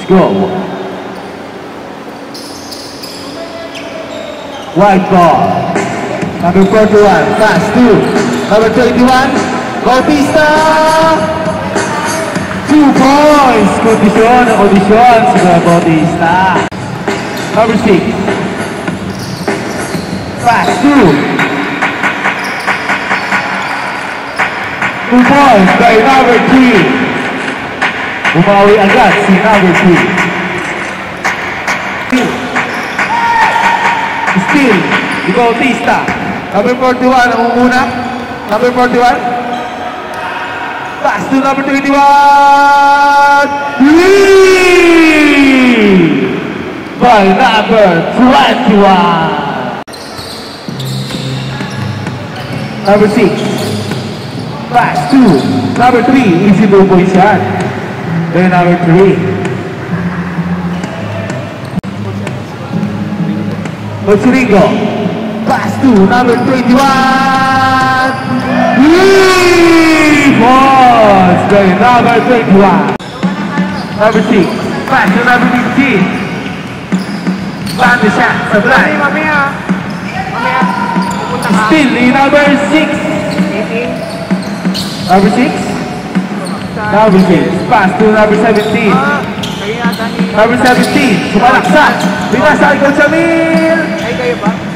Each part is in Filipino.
Let's go. White ball. Number 41, pass to number 21, Bautista. 2 points. Kondisyon si Bautista. Number 6, pass to 2 points by number 3. Bumawi agad si number 3. Still, si Bautista. Number 41, umuna. Number 41. Pass to number 21. Lead by number 21. Number 6. Pass to number 3. Easy 2 points yan. Then number 3. Coach pass to number 21. Balls. Then number 21. Number 6. Pass to number 15. Ban the shot. Supply. Still in number 6. Number 6. Number 6, pass to number 17. Number 17, sumalaksak. Binasa Coach Amil.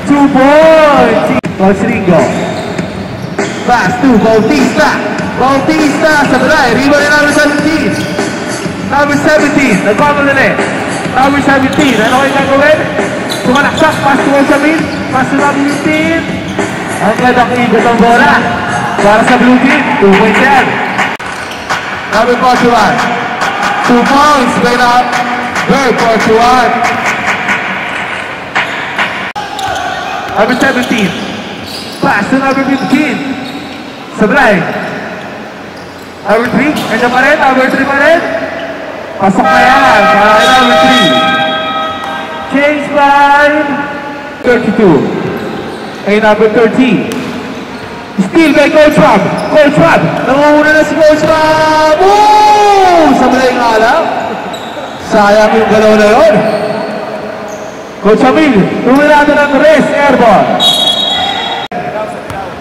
2 points. Coach Ringo. Pass to Bautista. Bautista sa balay. Rebound ni number 17. Number 17, nagpamalali. Number 17, ano kayo gagawin? Sumalaksak, pass to Coach Amil. Pass to number 15. Ang gandang ikot ang bola. Para sa blue team, 2 points yan. Number 41, 2 points made up. Number 41. Number 17, pass to number 15. Sablay. Number 3, nandiyan pa rin. Number 3 pa rin. Pasok na yan. Para number 3. Change by 32. Ay number 30. Steal by Coach Rob. Coach Rob. Nangunguna na si Coach Rob. Woo! Sablay nga lang. Sayang yung galaw na yun. Coach Amil. Tumilado ng rest. Airball.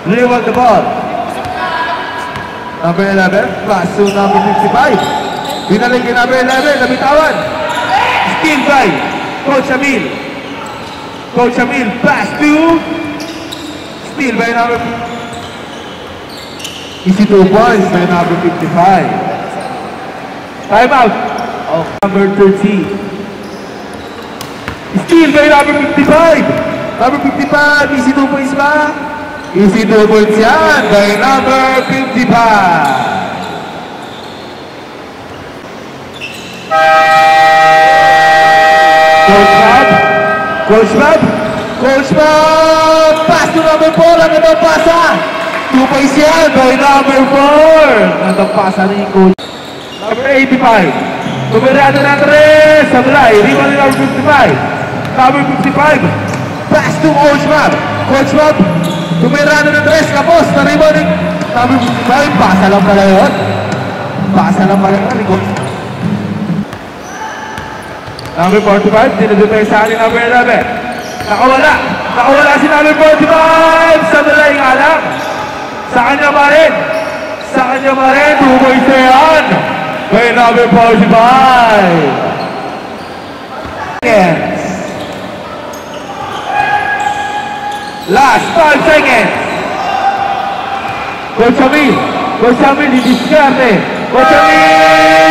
Reward the ball. Number 11. Pass to number 55. Binaling kay number 11. Nabitawan. Steal by Coach Amil. Coach Amil. Pass to. Steal by number 55. Easy 2 points by number 55. Time out. Oh, number 30. Steal by number 55. Number 55. Easy 2 points ba? Easy 2 points yan by number 55. Coach Bob. Coach Bob. Coach Bob. Pass to number 4. Ang ito pasa. 2 points yan by number 4. Nagpasa ni Coach. Number 85. Tumirado na 3. Sablay. Rebound ni number 55. Number 55. Pass to Coach Bob. Coach Bob. Tumirado na 3. Kapos. Na-rebound ni number 55. Pasa lang pala yun. Pasa lang pala yun. Number 45. Dinadupay sa akin number 11. Nakawala. Nakawala si number 45. Sablay nga lang. Sa kanya pa rin. Sa kanya pa rin. 2 points na yan. By number 45. Seconds. Last 5 seconds. Coach Amil. Coach Amil, didiskarte. Coach Amil!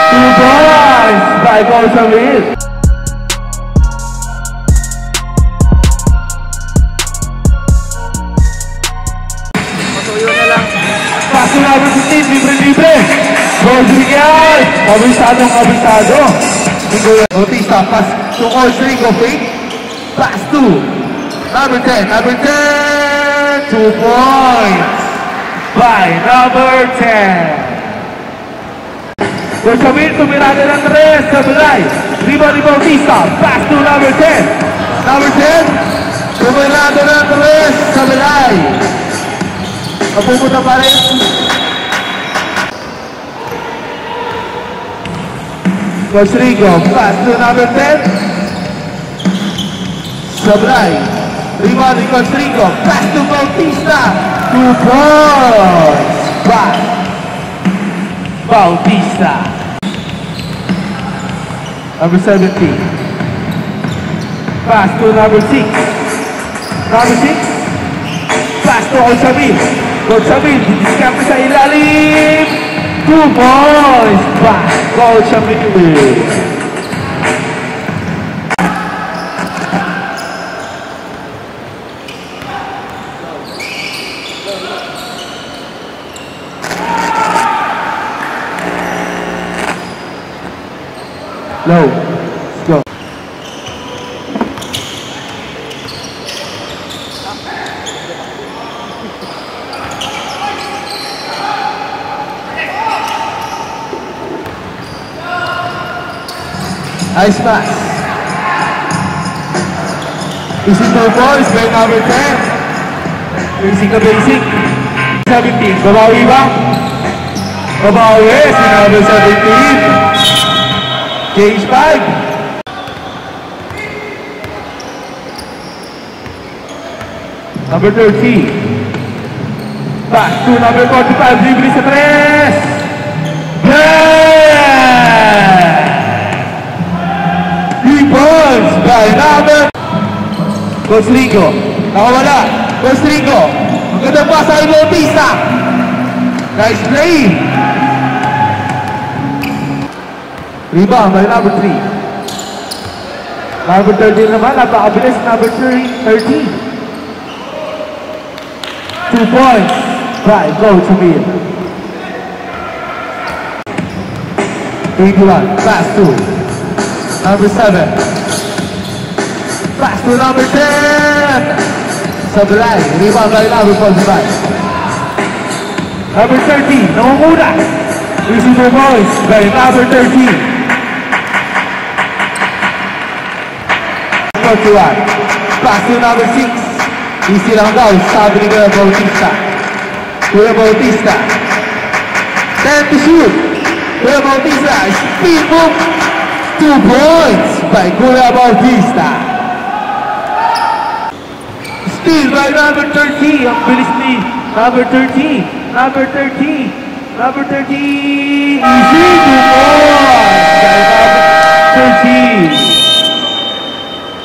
2 points by Coach Amil. Paso number 15, libre-libre. Coach Miguel, kabisado. Bautista, pass to Coach Ringo, fake. Pass to number 10. Number 10, 2 points by number 10. Coach Amil, tumirada ng 3, Sablay. Rebound ni Bautista, pass to number 10. Number 10, tumirada ng 3, Sablay. Napupunta pa rin. Coach Rico, pass to number 10. Sablay. Rebound ni Coach Rico, pass to Bautista. 2 points. Pass. Bautista. Number 17. Pass to number 6. Number 6. Pass to Olsamil. Olsamil, didiskarte sa ilalim. 2 points. Pass. Olsamil. Low. Let's go. Nice pass. Easy 2 points by number 10. Basic na basic. 17. Babawi ba? Babawi si number 17. Change 5. Number 30. Back to number 45. Dribbling sa 3. Yeah! 3 points by number. Coach Rico. Nakawala. Coach Rico. Magandang pasa kay Bautista. Nice play. Rebound by number 3. Number 13 naman, napakabilis. Number 13. 2 points by Coach Emil. 21, pass to number 7. Pass to number 10. Sablay, rebound by number 45. Number 13, namumuna. Easy 2 points by number 13. 41. Pass to number 6. Easy lang daw, sabi ni Kuya Bautista. Kuya Bautista. 10 to shoot. Kuya Bautista, speed move. 2 points by Kuya Bautista. Steal by number 30. Ang bilis ni number 30. Number 30. Number 30. Easy 2 points by number 30.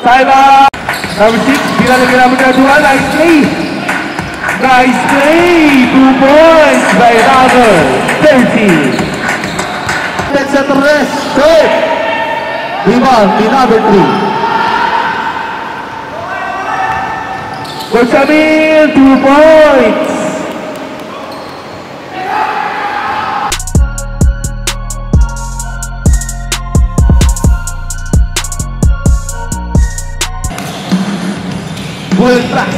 Time out! Number 6, pinalagyan namin na 2. Nice play! Nice play! 2 points by number 30. Let's set the rest. Short! Rebound by number 3. Coach Emil, 2 points! Good pass.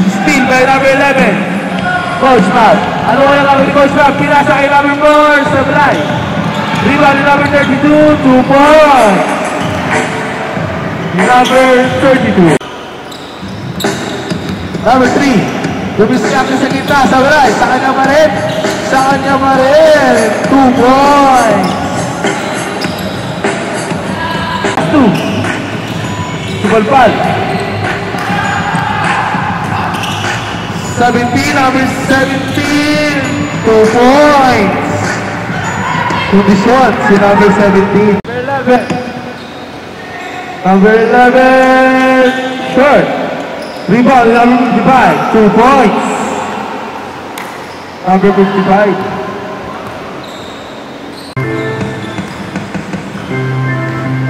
Steal by number 11. Coach Matt. Ano kaya kami ni Coach Matt? Pinasa kay number 4. Sablay. Rebound ni number 32. 2 points. Number 32. Number 3. Dumiskap na sa kita. Sablay. Sa kanya pa rin. Sa kanya pa rin. 2 points. 2. Subalpal. 17, number 17, 2 points. To the shot, si number 17. Number 11, short. Rebound, number 55, 2 points. Number 55.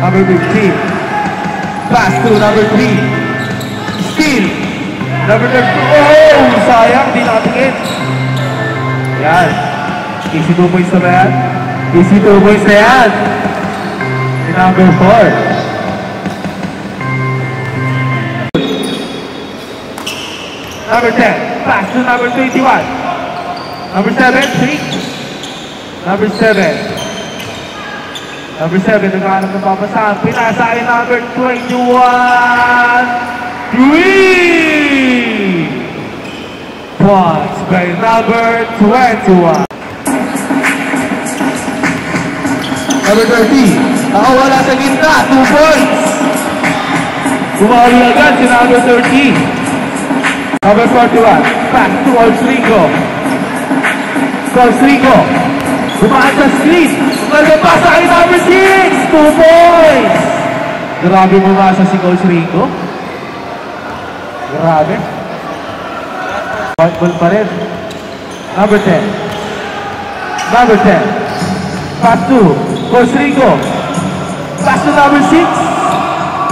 Number 15. Pass to number 3. Steal. Number 32. Oh! Sayang, di nakatingin. Yan. Easy 2 points na ba yan? Easy 2 points na yan. Si number 4. Number 10. Pass to number 21. Number 7, 3. Number 7. Number 7, naghahanap ng papasahan. Pinasa ay number 21. 3 points by number 21. Number 30. Nakawala sa gitna. 2 points. Bumali agad si number 30. Number 41. Back to Olsrico. Olsrico. Bumaan sa screen. Nagpasa kay number 6. 2 points. Grabe bumasa si Coach Rico. Grabe. Point ball pa rin. Number 10. Number 10. Pass to Coach Rico. Pass to number 6.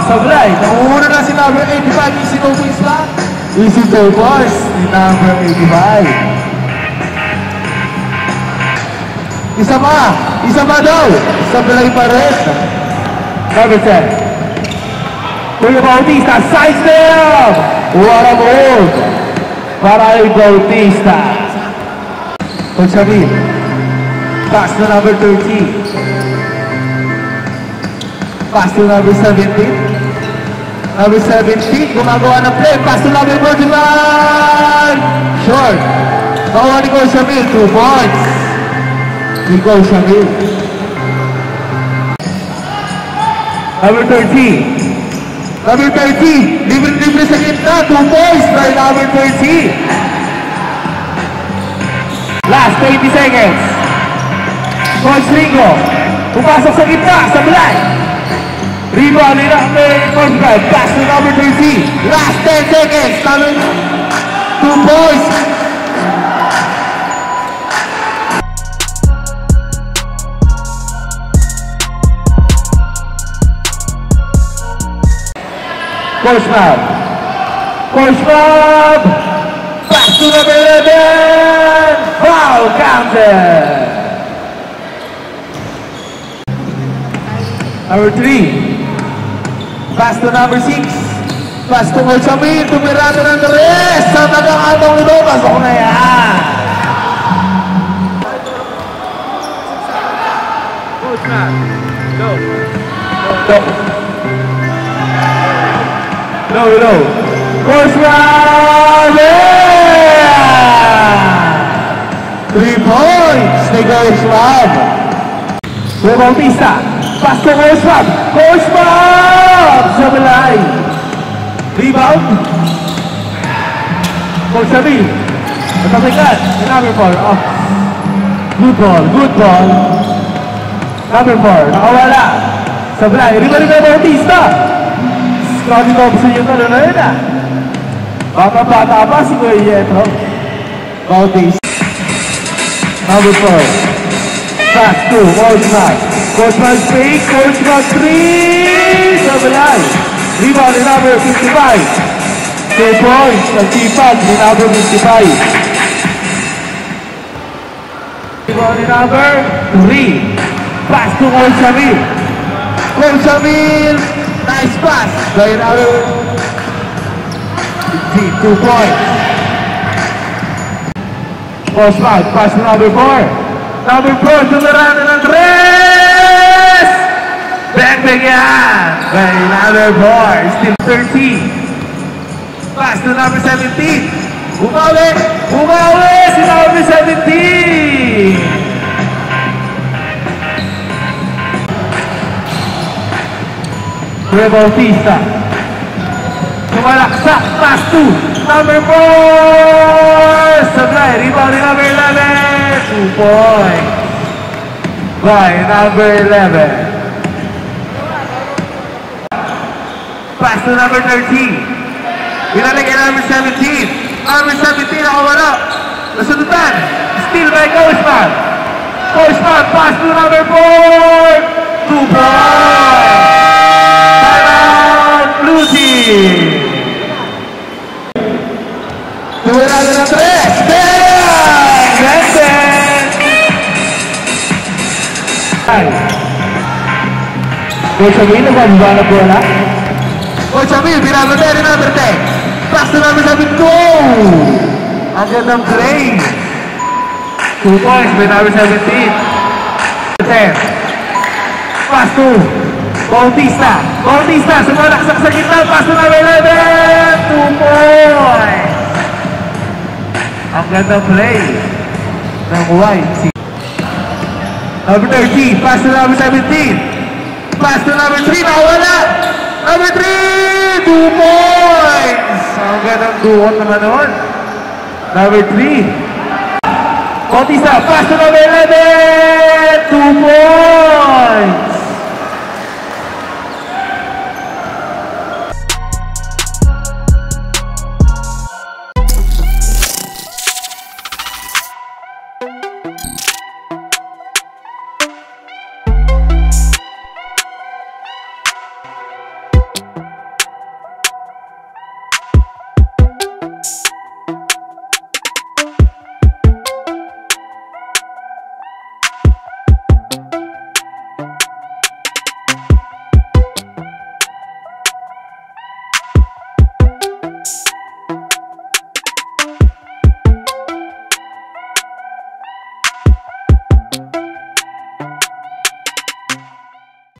Sablay. Nakuuna na si number 85. Easy 2 points lang. Easy 2 points. Ni number 85. Isa pa daw. Sablay pa rin. Number 10. Kuya Bautista, side step! What a move! Para kay Bautista. Coach Javier. Pass to number 13. Pass to number 17. Number 17, gumagawa ng play. Pass to number 41. Short. Nakuha ni Coach Javier, 2 points. Ni Coach Javier. Number 13. Number 30, libre sa gitna, 2 points by number 30. Last 20 seconds. Coach Rico, pumasok sa gitna, sa bulay. Rebound ni number 45, pass to number 30. Last 10 seconds, 2 points. Coach Bob. Coach Bob. Pass to number 11. Foul counted. Number 3. Pass to number 6. Pass to Coach Javier. Tumirado ng rest. Sa nagkakatong ito. Pasok na yan. Coach Bob. Go. Go. No. Coach Rob! 3 points ni Coach Rob. Kuya Bautista. Pass to Coach Rob. Coach Rob! Sabalay. Rebound. Coach Javier. Natapikat. Number 4. Oh. Good ball. Number 4. Nakawala. Sabalay. Rebound ni Bautista. Grabe ko sa inyo talo na yun ah. Bata pa si Kuya Yetro. Bautista. Number 4. Pass to Coach Mac. Coach Mac fake. Coach Mac 3. Sabalay. Rebound ni number 55. 2 points. Nagtipag ni number 55. Rebound ni number 3. Pass to Coach Javier. Coach Javier. Nice pass. By number 2 points. Coach Mac, pass to number 4. Number 4, tumarana ng 3! Bang yan! By number 4, still 13. Pass to number 17. Bumawi si number 17! Kuya Bautista. Tumalaksak. Pass to number 4. Sablay. Rebound ni number 11. 2 points. By number 11. Pass to number 13. Binalik kay number 17. Number 17 nakawala. Nasunutan. Still by Coach Mac. Coach Mac. Pass to number 4. 2 points. Blue team. Tuwirado ng 3. Coach Javier, nagbawa na bola. Coach Javier, binago tayo rin number 10. Pass to number 7. Go! Ang gandang play. 2 points by number 17. 10. Pass to Bautista, sumalaksak sa gitna, pass to number 11, 2 points. Ang gandang play ng White. Number 30, pass to number 17. Pass to number 3, nakawala. Number 3, 2 points. Ang gandang duhon naman nun. Number 3. Bautista, pass to number 11, 2 points.